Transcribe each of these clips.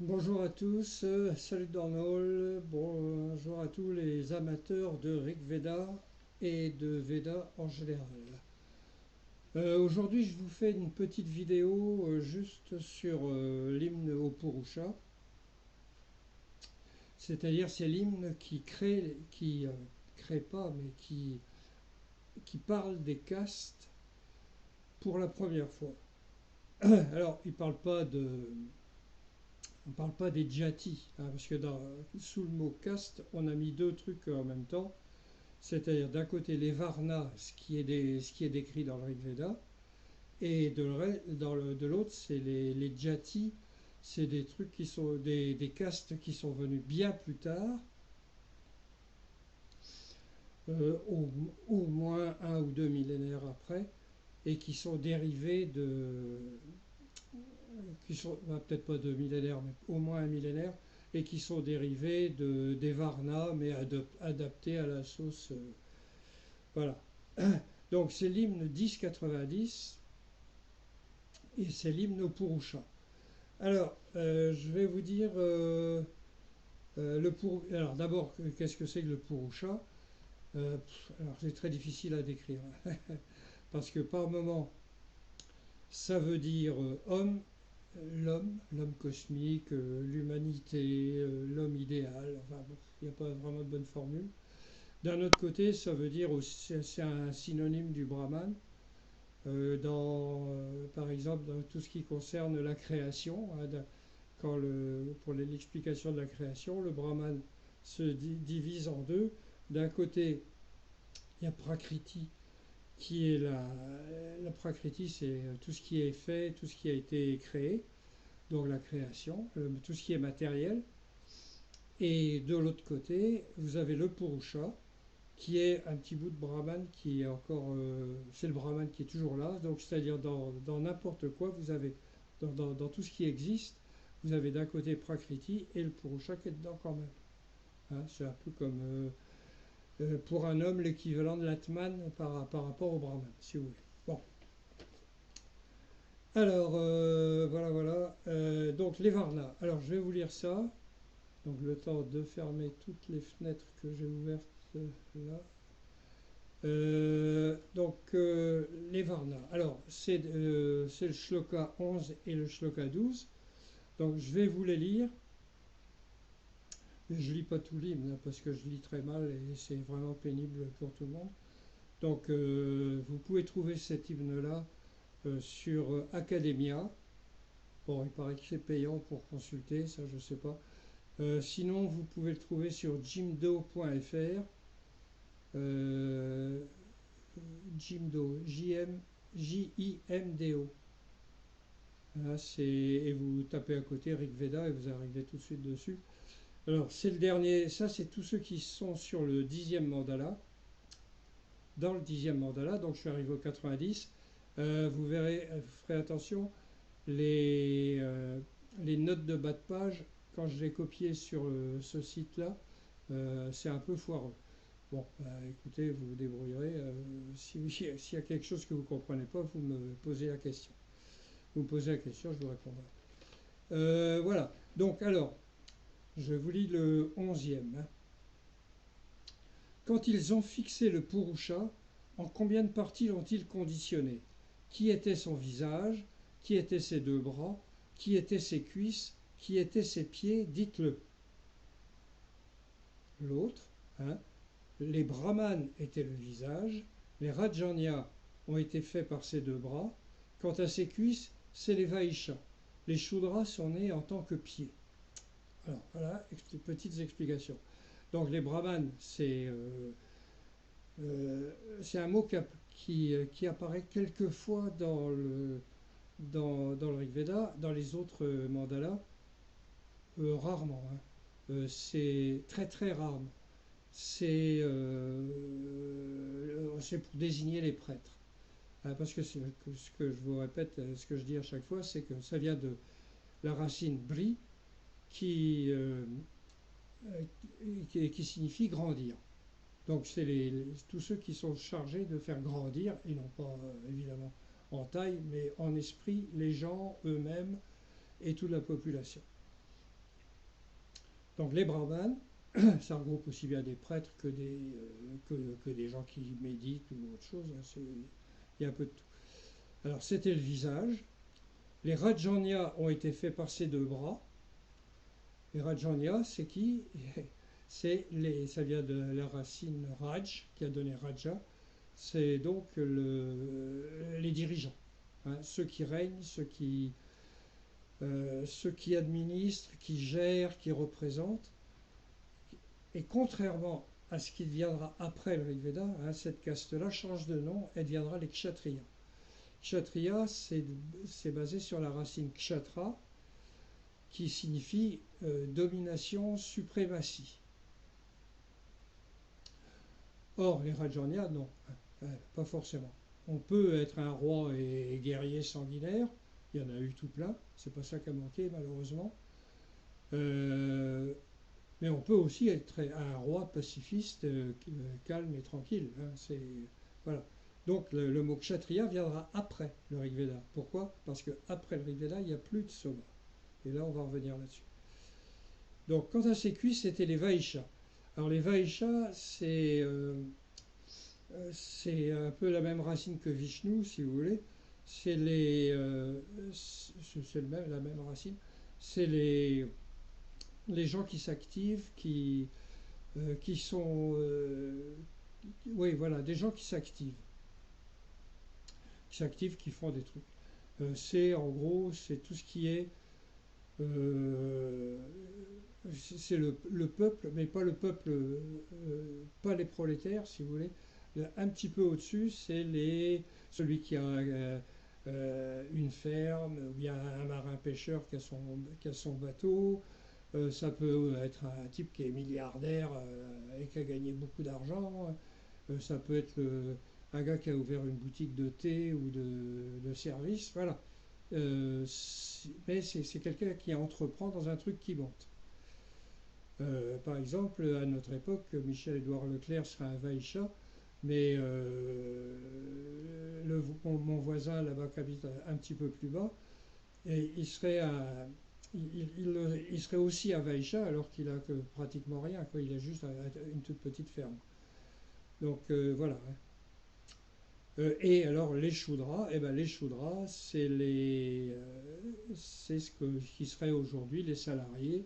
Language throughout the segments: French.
Bonjour à tous, salut Donald, bonjour à tous les amateurs de Rig Veda et de Veda en général. Aujourd'hui, je vous fais une petite vidéo juste sur l'hymne au Purusha, c'est-à-dire c'est l'hymne qui crée pas, mais qui parle des castes pour la première fois. Alors, on parle pas des jatis, hein, parce que sous le mot caste, on a mis deux trucs en même temps. C'est-à-dire d'un côté les Varnas, ce qui est décrit dans le Rig Veda, et de l'autre c'est les Jatis, c'est des trucs qui sont des castes qui sont venus bien plus tard, au moins un ou deux millénaires après, et qui sont dérivés qui sont peut-être pas deux millénaires, mais au moins un millénaire, et qui sont dérivés des Varnas, mais adaptés à la sauce. Voilà. Donc c'est l'hymne 1090 et c'est l'hymne au Purusha. Alors, je vais vous dire Alors d'abord, qu'est-ce que c'est que le Purusha? Alors c'est très difficile à décrire parce que par moment, ça veut dire homme, l'homme cosmique, l'humanité, l'homme idéal. Enfin bon, il n'y a pas vraiment de bonne formule. D'un autre côté, ça veut dire aussi, c'est un synonyme du Brahman. Par exemple, dans tout ce qui concerne la création, hein, pour l'explication de la création, le Brahman se divise en deux. D'un côté, il y a Prakriti, qui est la Prakriti, c'est tout ce qui est fait, tout ce qui a été créé, donc la création, tout ce qui est matériel. Et de l'autre côté, vous avez le Purusha, qui est un petit bout de Brahman qui est encore. C'est le Brahman qui est toujours là, donc c'est-à-dire dans n'importe quoi, vous avez, dans tout ce qui existe, vous avez d'un côté Prakriti et le Purusha qui est dedans quand même. Hein, c'est un peu comme pour un homme l'équivalent de l'Atman par rapport au Brahman, si vous voulez. Bon, alors voilà. Donc les Varnas. Alors je vais vous lire ça. Donc le temps de fermer toutes les fenêtres que j'ai ouvertes là. Les Varnas. Alors, c'est le shloka 11 et le shloka 12. Donc, je vais vous les lire. Je ne lis pas tout l'hymne hein, parce que je lis très mal et c'est vraiment pénible pour tout le monde. Donc, vous pouvez trouver cet hymne-là sur Academia. Bon, il paraît que c'est payant pour consulter, ça je ne sais pas. Sinon, vous pouvez le trouver sur jimdo.fr. Euh, Jimdo, Jimdo. Voilà, et vous tapez à côté Rig Veda et vous arrivez tout de suite dessus. Alors, c'est le dernier, ça c'est tous ceux qui sont sur le 10e mandala. Dans le 10e mandala, donc je suis arrivé au 90. Vous verrez, vous ferez attention, les notes de bas de page, quand je les copiais sur ce site-là, c'est un peu foireux. Bon, écoutez, vous vous débrouillerez. S'il y a quelque chose que vous ne comprenez pas, vous me posez la question. Vous me posez la question, je vous répondrai. Voilà. Donc, alors, je vous lis le 11e. Hein. Quand ils ont fixé le Purusha, en combien de parties l'ont-ils conditionné? Qui était son visage? Qui étaient ses deux bras? Qui étaient ses cuisses? Qui étaient ses pieds? Dites-le. L'autre, hein, les brahmanes étaient le visage, les rajanyas ont été faits par ses deux bras, quant à ses cuisses, c'est les vaishas. Les shudras sont nés en tant que pieds. Alors voilà, petites explications. Donc les brahmanes, c'est un mot qui apparaît quelquefois dans le Rig Veda, dans les autres mandalas, rarement. Hein. C'est très très rarement. C'est pour désigner les prêtres. Hein, parce que ce que je vous répète, ce que je dis à chaque fois, c'est que ça vient de la racine bri qui signifie grandir. Donc c'est tous ceux qui sont chargés de faire grandir, et non pas évidemment en taille, mais en esprit, les gens eux-mêmes et toute la population. Donc les brahmanes, ça regroupe aussi bien des prêtres que des gens qui méditent ou autre chose. Hein, il y a un peu de tout. Alors c'était le visage. Les Rajanya ont été faits par ces deux bras. Les Rajanya, c'est qui? Ça vient de la racine Raj, qui a donné Raja. C'est donc les dirigeants, hein, ceux qui règnent, ceux qui administrent, qui gèrent, qui représentent. Et contrairement à ce qui viendra après le Rig Veda, hein, cette caste-là change de nom, elle deviendra les Kshatriyas. Kshatriya, c'est basé sur la racine Kshatra, qui signifie domination, suprématie. Or, les Rajanya, non, pas forcément. On peut être un roi et guerrier sanguinaire, il y en a eu tout plein, c'est pas ça qui a manqué malheureusement. Mais on peut aussi être un roi pacifiste, calme et tranquille. Hein, voilà. Donc le mot kshatriya viendra après le Rig Veda. Pourquoi? Parce qu'après le Rig Veda, il n'y a plus de soma. Et là, on va revenir là-dessus. Donc, quant à ces cuisses, c'était les Vaishas. Alors, les Vaishas, c'est un peu la même racine que Vishnu, si vous voulez. C'est la même racine. C'est les gens qui s'activent, qui sont... oui, voilà, des gens qui s'activent, qui font des trucs. En gros, c'est tout ce qui est... c'est le peuple, mais pas le peuple, pas les prolétaires, si vous voulez. Un petit peu au-dessus, c'est celui qui a une ferme, ou bien un marin pêcheur qui a son bateau. Ça peut être un type qui est milliardaire et qui a gagné beaucoup d'argent. Ça peut être un gars qui a ouvert une boutique de thé ou de service. Voilà. Mais c'est quelqu'un qui entreprend dans un truc qui monte. Par exemple, à notre époque, Michel-Édouard Leclerc serait un Vaïcha, mais mon voisin là-bas qui habite un petit peu plus bas, et il serait aussi un Vaïcha alors qu'il a pratiquement rien, quoi. Il a juste une toute petite ferme. Donc voilà. Et alors les Shudras, les Shudras, c'est qui serait aujourd'hui les salariés,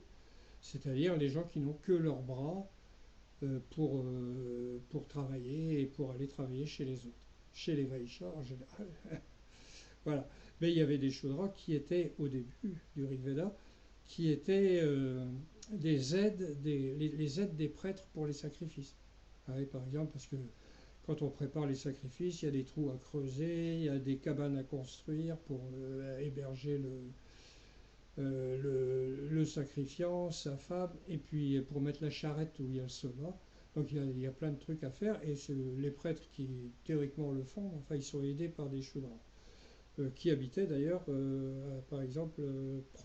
c'est-à-dire les gens qui n'ont que leurs bras pour travailler et pour aller travailler chez les autres, chez les Vaishas en général. Voilà. Mais il y avait des Shudras qui étaient au début du Rig Veda, qui étaient des aides, les aides des prêtres pour les sacrifices. Ah oui, par exemple, parce que quand on prépare les sacrifices, il y a des trous à creuser, il y a des cabanes à construire pour héberger le sacrifiant, sa femme, et puis pour mettre la charrette où il y a le soma. Donc il y a plein de trucs à faire, et c'est les prêtres qui théoriquement le font, enfin ils sont aidés par des Shudras, qui habitaient d'ailleurs, par exemple,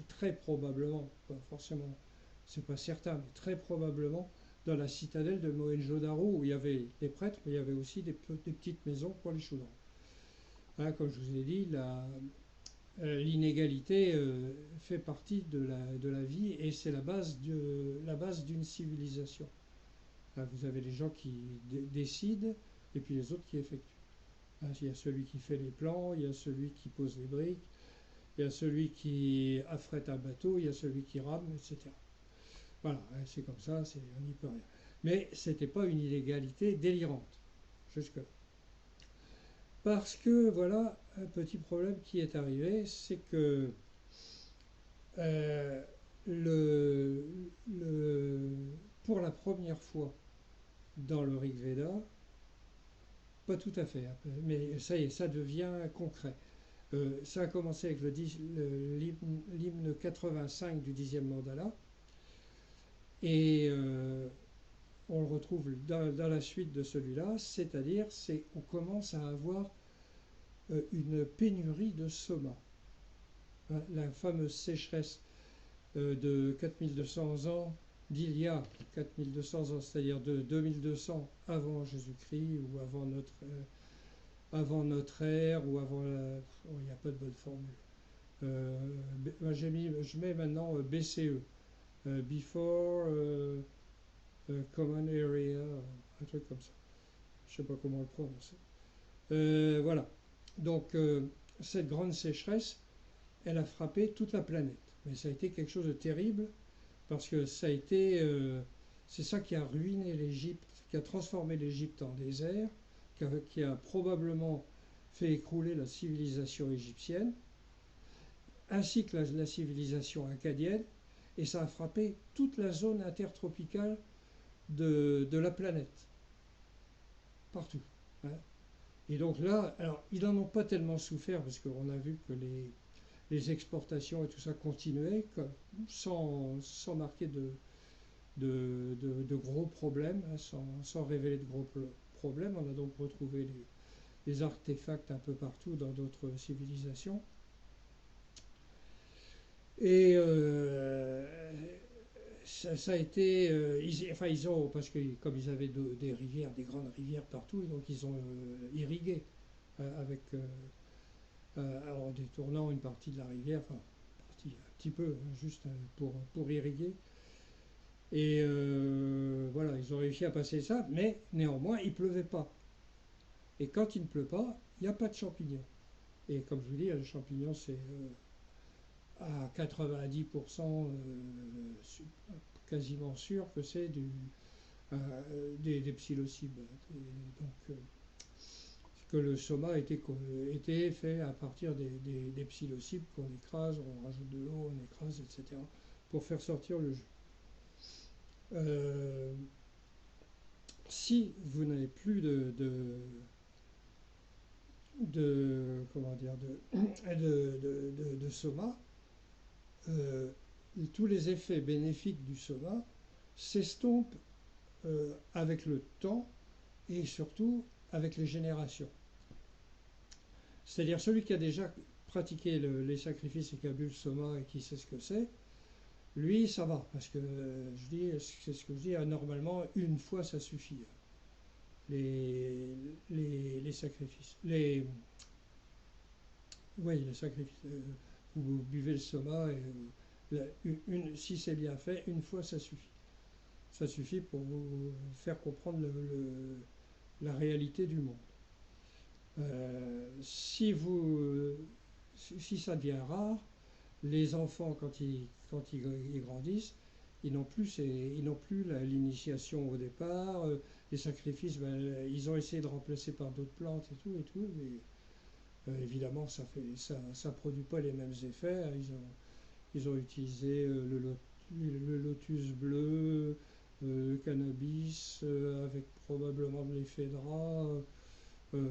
très probablement, pas forcément, c'est pas certain, mais très probablement, dans la citadelle de Mohenjo-Daro, où il y avait des prêtres, mais il y avait aussi des petites maisons pour les Shudras. Hein, comme je vous ai dit, l'inégalité fait partie de la vie et c'est la base d'une civilisation. Hein, vous avez les gens qui décident et puis les autres qui effectuent. Hein, il y a celui qui fait les plans, il y a celui qui pose les briques, il y a celui qui affrète un bateau, il y a celui qui rame, etc. Voilà, hein, c'est comme ça, on n'y peut rien. Mais ce n'était pas une inégalité délirante, jusque-là. Parce que, voilà, un petit problème qui est arrivé, c'est que euh, le, pour la première fois dans le Rig Veda, pas tout à fait, mais ça y est, ça devient concret. Ça a commencé avec l'hymne 85 du 10e mandala, et on le retrouve dans la suite de celui-là, c'est-à-dire on commence à avoir une pénurie de soma. Hein, la fameuse sécheresse de 4200 ans, d'il y a 4200 ans, c'est-à-dire de 2200 avant Jésus-Christ ou avant notre ère ou avant il n'y a pas de bonne formule. Moi je mets maintenant BCE. before common area, un truc comme ça. Je ne sais pas comment le prononcer. Voilà. Donc, cette grande sécheresse, elle a frappé toute la planète. Mais ça a été quelque chose de terrible parce que ça a été, c'est ça qui a ruiné l'Égypte, qui a transformé l'Égypte en désert, qui a probablement fait écrouler la civilisation égyptienne, ainsi que la civilisation acadienne, et ça a frappé toute la zone intertropicale de la planète, partout. Hein. Et donc là, alors ils n'en ont pas tellement souffert parce qu'on a vu que les exportations et tout ça continuaient sans marquer de gros problèmes, hein, sans révéler de gros problèmes. On a donc retrouvé des artefacts un peu partout dans d'autres civilisations. Et ça a été. Ils ont. Parce que comme ils avaient des rivières, des grandes rivières partout, donc ils ont irrigué avec. En détournant une partie de la rivière, enfin, un petit peu, hein, juste pour irriguer. Et voilà, ils ont réussi à passer ça, mais néanmoins, il ne pleuvait pas. Et quand il ne pleut pas, il n'y a pas de champignons. Et comme je vous dis, les champignons, c'est à 90% quasiment sûr que c'est des psilocybes. Et donc, que le soma était fait à partir des psilocybes qu'on écrase, on rajoute de l'eau, on écrase, etc., pour faire sortir le jus. Euh, si vous n'avez plus comment dire, de soma, euh, tous les effets bénéfiques du soma s'estompent avec le temps et surtout avec les générations. C'est-à-dire celui qui a déjà pratiqué les sacrifices et qui a bu le soma et qui sait ce que c'est, lui, ça va, parce que c'est ce que je dis, normalement, une fois, ça suffit. Les sacrifices. Oui, les sacrifices. Vous buvez le soma, et si c'est bien fait, une fois, ça suffit. Ça suffit pour vous faire comprendre la réalité du monde. Si ça devient rare, les enfants, quand ils grandissent, ils n'ont plus l'initiation au départ. Les sacrifices, ben, ils ont essayé de remplacer par d'autres plantes et tout, mais évidemment, ça produit pas les mêmes effets. Ils ont utilisé le lotus bleu, le cannabis, avec probablement de l'éphédra.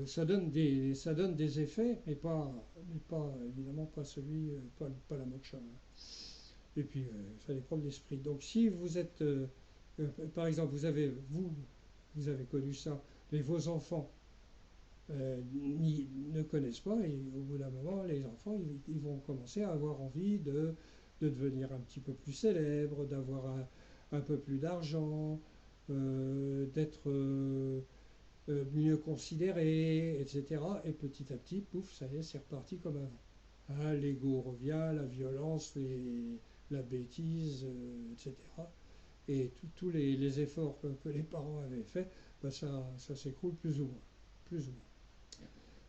Ça donne des effets, mais pas évidemment pas pas la moksha. Et puis ça dépend de l'esprit. Donc si vous êtes, par exemple, vous avez connu ça, mais vos enfants ne connaissent pas, et au bout d'un moment, les enfants, ils vont commencer à avoir envie de devenir un petit peu plus célèbres, d'avoir un peu plus d'argent, d'être mieux considérés, etc. Et petit à petit, pouf, ça y est, c'est reparti comme avant. Hein, l'ego revient, la violence, la bêtise, etc. Et tous les efforts que les parents avaient faits, ben ça s'écroule plus ou moins. Plus ou moins.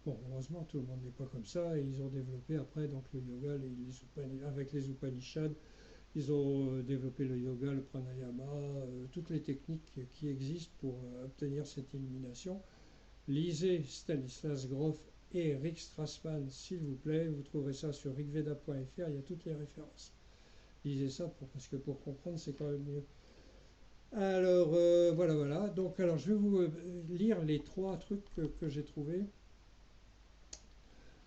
Bon, heureusement, tout le monde n'est pas comme ça, et ils ont développé après donc le yoga avec les Upanishads. Ils ont développé le yoga, le pranayama, toutes les techniques qui existent pour obtenir cette illumination. Lisez Stanislas Grof et Rick Strassman, s'il vous plaît. Vous trouverez ça sur rigveda.fr, il y a toutes les références. Lisez ça parce que pour comprendre, c'est quand même mieux. Alors, voilà. Donc, alors, je vais vous lire les 3 trucs que j'ai trouvés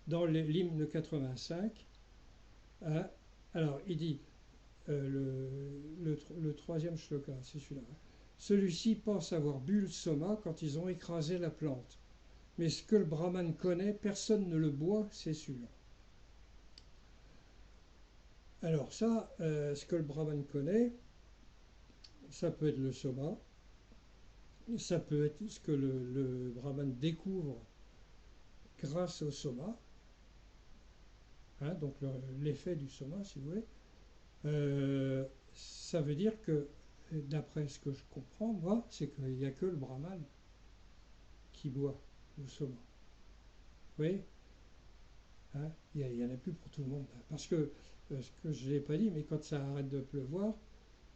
dans l'hymne 85. Hein. Alors, il dit, le 3e shloka, c'est celui-là. Hein. Celui-ci pense avoir bu le soma quand ils ont écrasé la plante. Mais ce que le brahman connaît, personne ne le boit, c'est sûr. Alors ça, ce que le brahman connaît, ça peut être le soma, ça peut être ce que le brahman découvre grâce au soma, hein, donc l'effet du soma, si vous voulez. ça veut dire que, d'après ce que je comprends, moi, c'est qu'il n'y a que le brahman qui boit le soma. Vous voyez, hein, il n'y en a plus pour tout le monde. Parce que, ce que je ne l'ai pas dit, mais quand ça arrête de pleuvoir,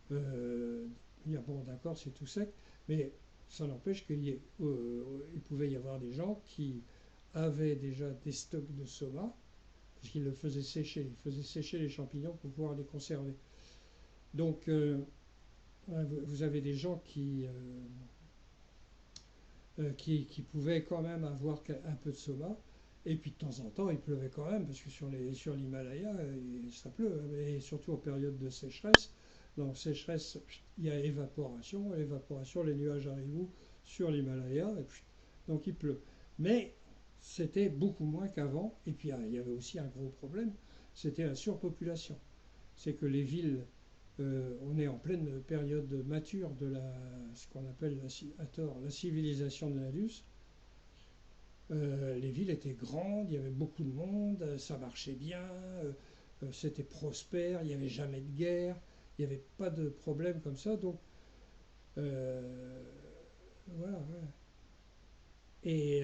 il y a, bon, d'accord, c'est tout sec, mais ça n'empêche il pouvait y avoir des gens qui avaient déjà des stocks de soma, parce qu'ils le faisaient sécher. Ils faisaient sécher les champignons pour pouvoir les conserver. Donc, vous avez des gens qui pouvaient quand même avoir un peu de soma. Et puis de temps en temps, il pleuvait quand même, parce que sur l'Himalaya, ça pleut, et surtout en période de sécheresse. Donc sécheresse, il y a évaporation, l'évaporation, les nuages arrivent où sur l'Himalaya, et puis, donc il pleut. Mais c'était beaucoup moins qu'avant, et puis il y avait aussi un gros problème, c'était la surpopulation. C'est que les villes, on est en pleine période mature de ce qu'on appelle à tort la civilisation de l'Indus. Les villes étaient grandes, il y avait beaucoup de monde, ça marchait bien, c'était prospère, il n'y avait jamais de guerre, il n'y avait pas de problème comme ça. Donc, euh, voilà, voilà. Et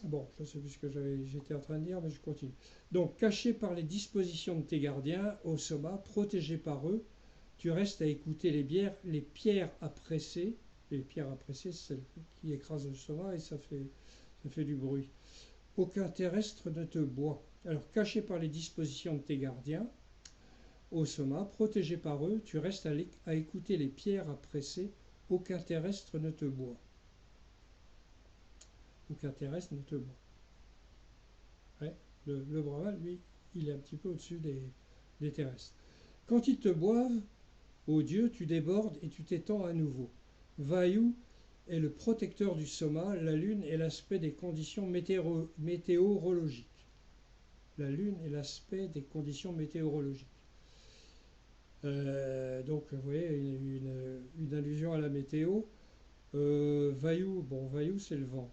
bon, je ne sais plus ce que j'étais en train de dire, mais je continue. Donc, caché par les dispositions de tes gardiens au soma, protégé par eux, tu restes à écouter les pierres à presser. Les pierres à presser, c'est celles qui écrasent le soma et ça fait du bruit. Aucun terrestre ne te boit. Alors, caché par les dispositions de tes gardiens, au soma, protégé par eux, tu restes à écouter les pierres à presser. Aucun terrestre ne te boit. Aucun terrestre ne te boit. Ouais, le Brahman, lui, il est un petit peu au-dessus des terrestres. Quand ils te boivent, ô Dieu, tu débordes et tu t'étends à nouveau. Vayu est le protecteur du soma, la lune est l'aspect des conditions météorologiques. La lune est l'aspect des conditions météorologiques. Donc, vous voyez, une allusion à la météo. Vayu, bon, Vayu, c'est le vent.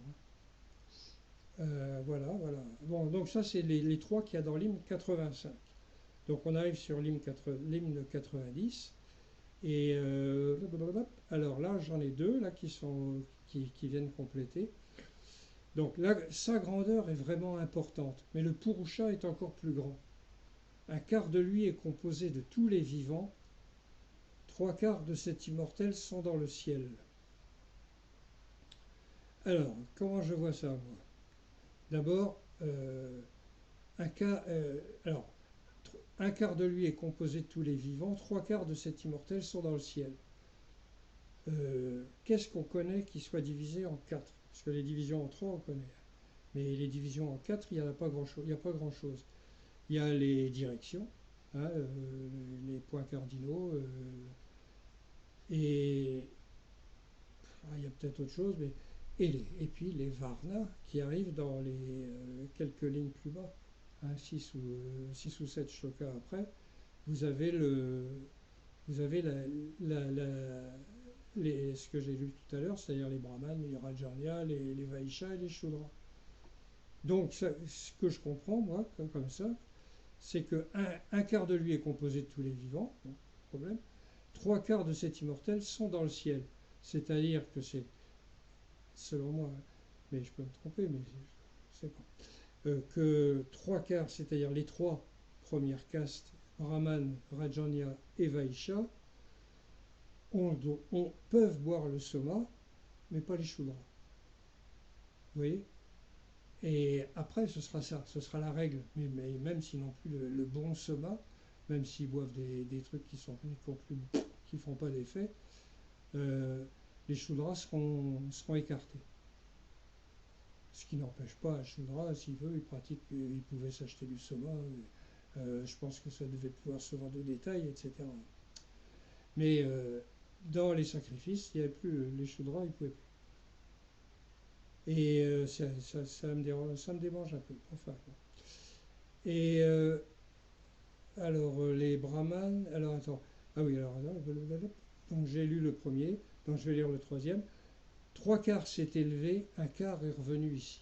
Voilà, voilà. Bon, donc ça, c'est les trois qu'il y a dans l'hymne 85. Donc, on arrive sur l'hymne 90. Et alors là, j'en ai deux là, qui viennent compléter. Donc là, sa grandeur est vraiment importante, mais le Purusha est encore plus grand. Un quart de lui est composé de tous les vivants, trois quarts de cet immortel sont dans le ciel. Alors, comment je vois ça, moi? D'abord, alors, un quart de lui est composé de tous les vivants, trois quarts de cet immortel sont dans le ciel. Qu'est-ce qu'on connaît qui soit divisé en quatre? Parce que les divisions en trois, on connaît. Mais les divisions en quatre, il n'y a pas grand-chose. Il n'y a pas grand-chose. Il y a les directions, hein, les points cardinaux, et il y a peut-être autre chose, mais et puis les varnas qui arrivent dans les quelques lignes plus bas, hein, 6 ou 7 shlokas après, vous avez ce que j'ai lu tout à l'heure, c'est-à-dire les brahmanes, les rajanya, les vaishas et les shudras. Donc, ce que je comprends, moi, comme ça, c'est qu'un quart de lui est composé de tous les vivants, bon, problème. Trois quarts de cet immortel sont dans le ciel. C'est-à-dire que c'est, selon moi, mais je peux me tromper, mais je ne sais pas, que trois quarts, c'est-à-dire les trois premières castes, Brahman, Rajanya et Vaishya, peuvent boire le soma, mais pas les shudras. Vous voyez? Et après, ce sera ça, ce sera la règle. Mais même s'ils n'ont plus le bon soma, même s'ils boivent des trucs qui font pas d'effet, les shudras seront écartés. Ce qui n'empêche pas un shudra, s'il veut, il pouvait s'acheter du soma. Je pense que ça devait pouvoir se vendre au détail, etc. Mais dans les sacrifices, il n'y avait plus les shudras, ils ne pouvaient plus. Et ça me démange un peu. Enfin, bon. Et alors, les brahmanes. Alors, attends. Ah oui, alors. Donc, j'ai lu le premier. Donc, je vais lire le troisième. Trois quarts s'est élevé, un quart est revenu ici.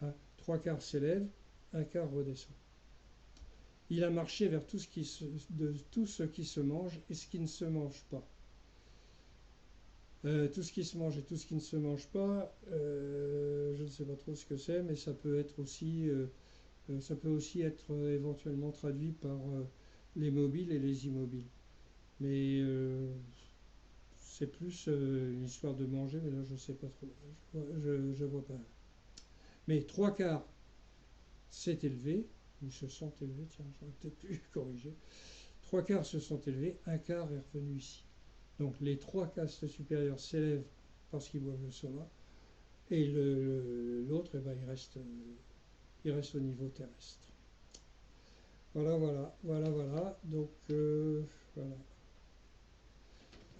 Hein, trois quarts s'élève, un quart redescend. Il a marché vers tout ce qui se mange et ce qui ne se mange pas. Tout ce qui se mange et tout ce qui ne se mange pas, je ne sais pas trop ce que c'est, mais ça peut aussi être éventuellement traduit par les mobiles et les immobiles. Mais c'est plus une histoire de manger, mais là je ne sais pas trop. Je vois pas. Mais trois quarts s'est élevé, ou se sont élevés, tiens, j'aurais peut-être pu corriger. Trois quarts se sont élevés, un quart est revenu ici. Donc les trois castes supérieures s'élèvent parce qu'ils boivent le soma, et l'autre, eh ben, il reste au niveau terrestre. Voilà. Donc, voilà.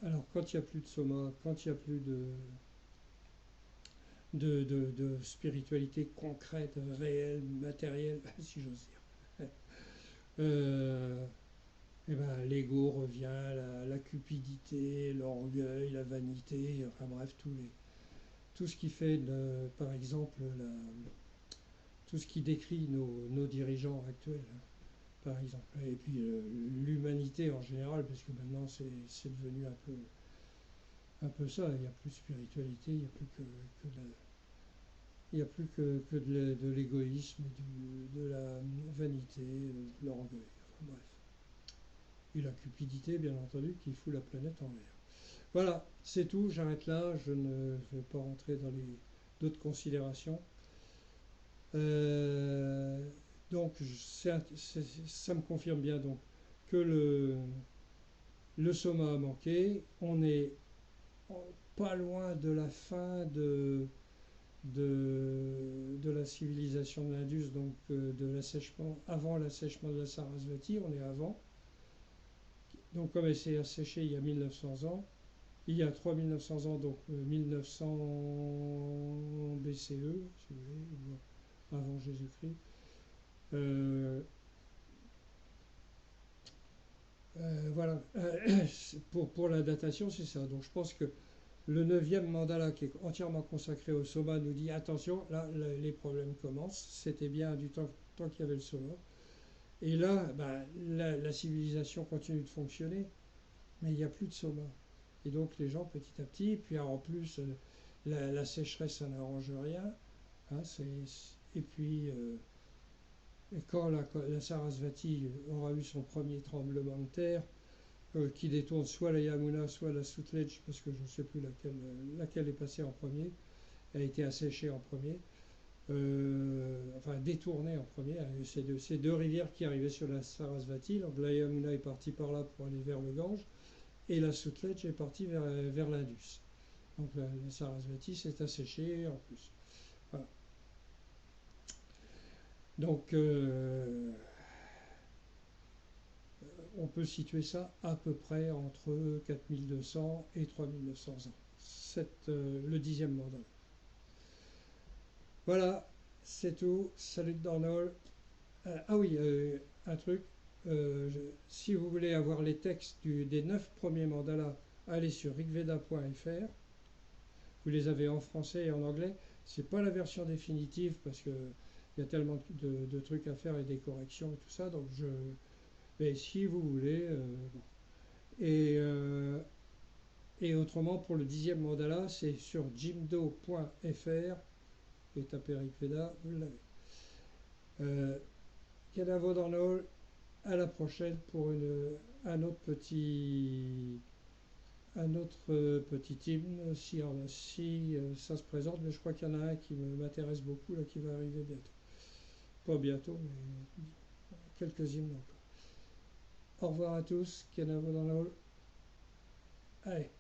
Alors, quand il n'y a plus de soma, quand il n'y a plus de spiritualité concrète, réelle, matérielle, si j'ose dire, et ben, l'ego revient, la cupidité, l'orgueil, la vanité, enfin bref, tout ce qui fait, par exemple, tout ce qui décrit nos dirigeants actuels, par exemple. Et puis l'humanité en général, parce que maintenant c'est devenu un peu ça, il n'y a plus de spiritualité, il n'y a plus il y a plus que de l'égoïsme, de la vanité, de l'orgueil, enfin, bref. Et la cupidité, bien entendu, qui fout la planète en l'air. Voilà, c'est tout, j'arrête là, je ne vais pas rentrer dans les d'autres considérations. Euh, donc, ça me confirme bien donc que le soma a manqué. On est pas loin de la fin de la civilisation de l'Indus, donc de l'assèchement, avant l'assèchement de la Sarasvati, on est avant. Donc, comme elle s'est asséchée il y a 1900 ans, il y a 3900 ans, donc 1900 BCE, si vous voulez, avant Jésus-Christ. Euh, voilà, pour la datation, c'est ça. Donc je pense que le neuvième mandala, qui est entièrement consacré au soma, nous dit attention, là les problèmes commencent. C'était bien du tant qu'il y avait le soma. Et là, bah, la civilisation continue de fonctionner, mais il n'y a plus de soma. Et donc les gens, petit à petit, puis en plus, la sécheresse, ça n'arrange rien. Hein, et puis, et quand la Sarasvati aura eu son premier tremblement de terre, qui détourne soit la Yamuna, soit la Sutlej, parce que je ne sais plus laquelle est passée en premier, a été asséchée en premier, enfin détournée en premier. Ces deux rivières qui arrivaient sur la Sarasvati, donc la Yamuna est partie par là pour aller vers le Gange, et la Sutlej est partie vers l'Indus. Donc la Sarasvati s'est asséchée en plus. Voilà. Donc on peut situer ça à peu près entre 4200 et 3900 ans. Le dixième mandala. Voilà, c'est tout. Salut Dornol. Ah oui, un truc. Si vous voulez avoir les textes des 9 premiers mandalas, allez sur rigveda.fr. Vous les avez en français et en anglais. C'est pas la version définitive parce que il y a tellement de trucs à faire et des corrections et tout ça. Donc mais si vous voulez. Bon. Et autrement, pour le dixième mandala, c'est sur jimdo.fr et tapez Rigveda, vous l'avez. Canavo dans le hall, à la prochaine pour un autre petit hymne si ça se présente, mais je crois qu'il y en a un qui m'intéresse beaucoup là qui va arriver bientôt. Pas bientôt, mais quelques hymnes encore. Au revoir à tous, Canavo dans le hall. Allez.